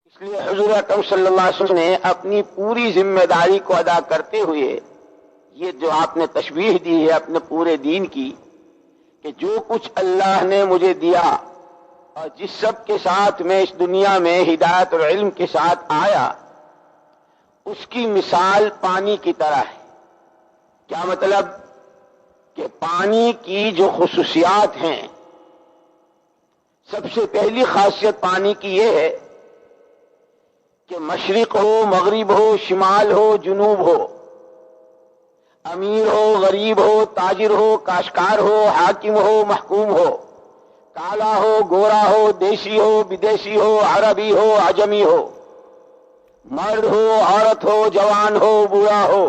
اس لیے حضور اکرم صلی اللہ علیہ وسلم نے اپنی پوری ذمہ داری کو ادا کرتے ہوئے یہ جو آپ نے تشبیہ دی ہے اپنے پورے دین کی کہ جو کچھ اللہ نے مجھے دیا اور جس سب کے ساتھ میں اس دنیا میں ہدایت اور علم کے ساتھ آیا اس کی مثال پانی کی طرح ہے۔ کیا مطلب؟ کہ پانی کی جو خصوصیات ہیں، سب سے پہلی خاصیت پانی کی یہ ہے کہ مشرق ہو، مغرب ہو، شمال ہو، جنوب ہو، امیر ہو، غریب ہو، تاجر ہو، کاشتکار ہو، حاکم ہو، محکوم ہو، کالا ہو، گورا ہو، دیسی ہو، بدیسی ہو، عربی ہو، عجمی ہو، مرد ہو، عورت ہو، جوان ہو، بوڑھا ہو،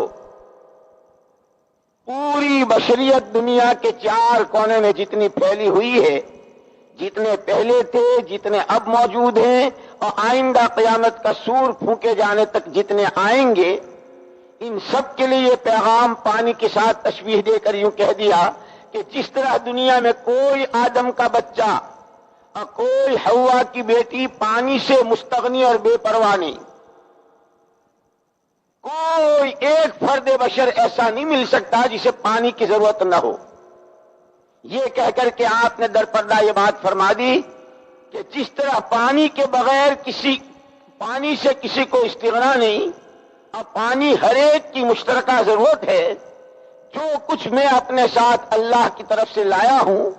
پوری بشریت دنیا کے چار کونے میں جتنی پھیلی ہوئی ہے، جتنے پہلے تھے، جتنے اب موجود ہیں اور آئندہ قیامت کا سور پھونکے جانے تک جتنے آئیں گے، ان سب کے لیے یہ پیغام پانی کے ساتھ تشبیہ دے کر یوں کہہ دیا کہ جس طرح دنیا میں کوئی آدم کا بچہ اور کوئی حوا کی بیٹی پانی سے مستغنی اور بے پرواہ نہیں، کوئی ایک فرد بشر ایسا نہیں مل سکتا جسے پانی کی ضرورت نہ ہو۔ یہ کہہ کر کے آپ نے در پردہ یہ بات فرما دی کہ جس طرح پانی کے بغیر پانی سے کسی کو استغنا نہیں، اور پانی ہر ایک کی مشترکہ ضرورت ہے، جو کچھ میں اپنے ساتھ اللہ کی طرف سے لایا ہوں،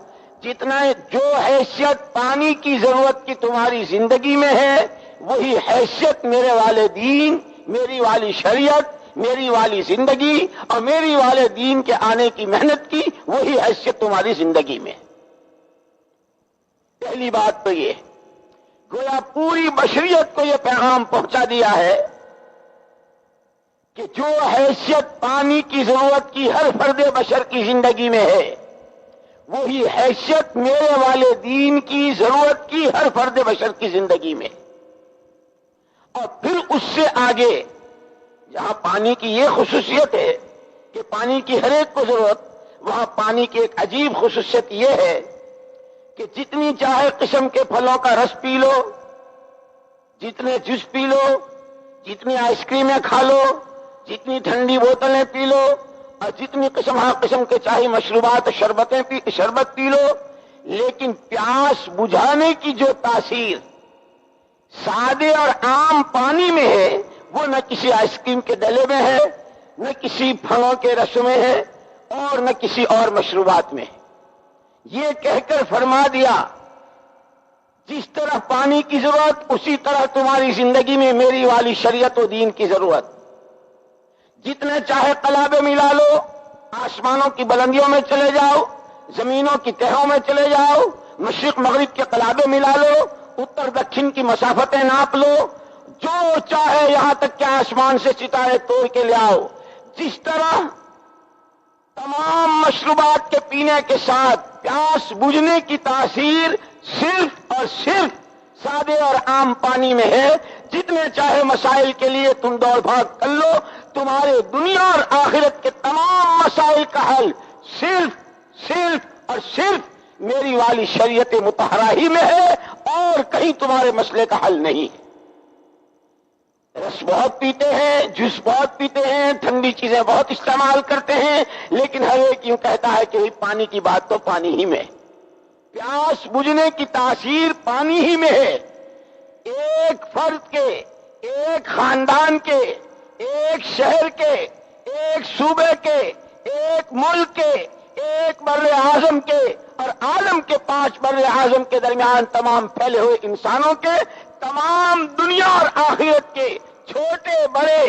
جتنا جو حیثیت پانی کی ضرورت کی تمہاری زندگی میں ہے، وہی حیثیت میرے والے دین، میری والی شریعت، میری والی زندگی اور میری والے دین کے آنے کی محنت کی وہی حیثیت تمہاری زندگی میں۔ پہلی بات تو یہ گویا پوری بشریت کو یہ پیغام پہنچا دیا ہے کہ جو حیثیت پانی کی ضرورت کی ہر فرد بشر کی زندگی میں ہے، وہی حیثیت میرے والے دین کی ضرورت کی ہر فرد بشر کی زندگی میں۔ اور پھر اس سے آگے جہاں پانی کی یہ خصوصیت ہے کہ پانی کی ہر ایک کو ضرورت، وہاں پانی کی ایک عجیب خصوصیت یہ ہے کہ جتنی چاہے قسم کے پھلوں کا رس پی لو، جتنے جوس پی لو، جتنی آئس کریمیں کھا لو، جتنی ٹھنڈی بوتلیں پی لو اور جتنی قسم کے چاہے مشروبات شربت پی لو، لیکن پیاس بجھانے کی جو تاثیر سادے اور عام پانی میں ہے وہ نہ کسی آئس کریم کے ڈلے میں ہے، نہ کسی پھلوں کے رس میں ہے اور نہ کسی اور مشروبات میں ہے۔ یہ کہہ کر فرما دیا جس طرح پانی کی ضرورت اسی طرح تمہاری زندگی میں میری والی شریعت و دین کی ضرورت۔ جتنے چاہے قلابے ملا لو، آسمانوں کی بلندیوں میں چلے جاؤ، زمینوں کی تہوں میں چلے جاؤ، مشرق مغرب کے قلابے ملا لو، اتر دکھن کی مسافتیں ناپ لو، جو چاہے یہاں تک کہ آسمان سے ستارے توڑ کے لے آؤ، جس طرح تمام مشروبات کے پینے کے ساتھ پیاس بجھنے کی تاثیر صرف اور صرف سادے اور عام پانی میں ہے، جتنے چاہے مسائل کے لیے تم دوڑ بھاگ کر لو، تمہارے دنیا اور آخرت کے تمام مسائل کا حل صرف اور صرف میری والی شریعت مطہرہ ہی میں ہے اور کہیں تمہارے مسئلے کا حل نہیں۔ رس بہت پیتے ہیں، جوس بہت پیتے ہیں، ٹھنڈی چیزیں بہت استعمال کرتے ہیں، لیکن ہر ایک یوں کہتا ہے کہ پانی کی بات تو پانی ہی میں، پیاس بجھنے کی تاثیر پانی ہی میں ہے۔ ایک فرد کے، ایک خاندان کے، ایک شہر کے، ایک صوبے کے، ایک ملک کے، ایک بر اعظم کے اور عالم کے 5 بر اعظم کے درمیان تمام پھیلے ہوئے انسانوں کے، تمام دنیا اور آخرت کے چھوٹے بڑے،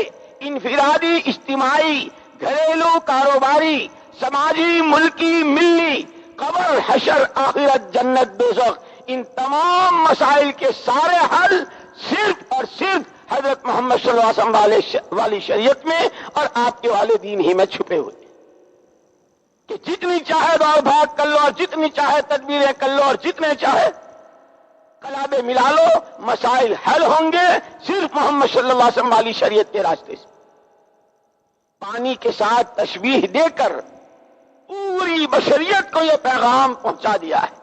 انفرادی، اجتماعی، گھریلو، کاروباری، سماجی، ملکی، ملی، قبر، حشر، آخرت، جنت، دوزخ، ان تمام مسائل کے سارے حل صرف اور صرف حضرت محمد صلی اللہ علیہ وسلم والی شریعت میں اور آپ کے والے دین ہی میں چھپے ہوئے کہ جتنی چاہے دوڑ بھاگ کر لو اور جتنی چاہے تدبیریں کر لو اور جتنے چاہے کلابے ملا لو، مسائل حل ہوں گے صرف محمد صلی اللہ علیہ وسلم والی شریعت کے راستے سے۔ پانی کے ساتھ تشبیہ دے کر پوری بشریت کو یہ پیغام پہنچا دیا ہے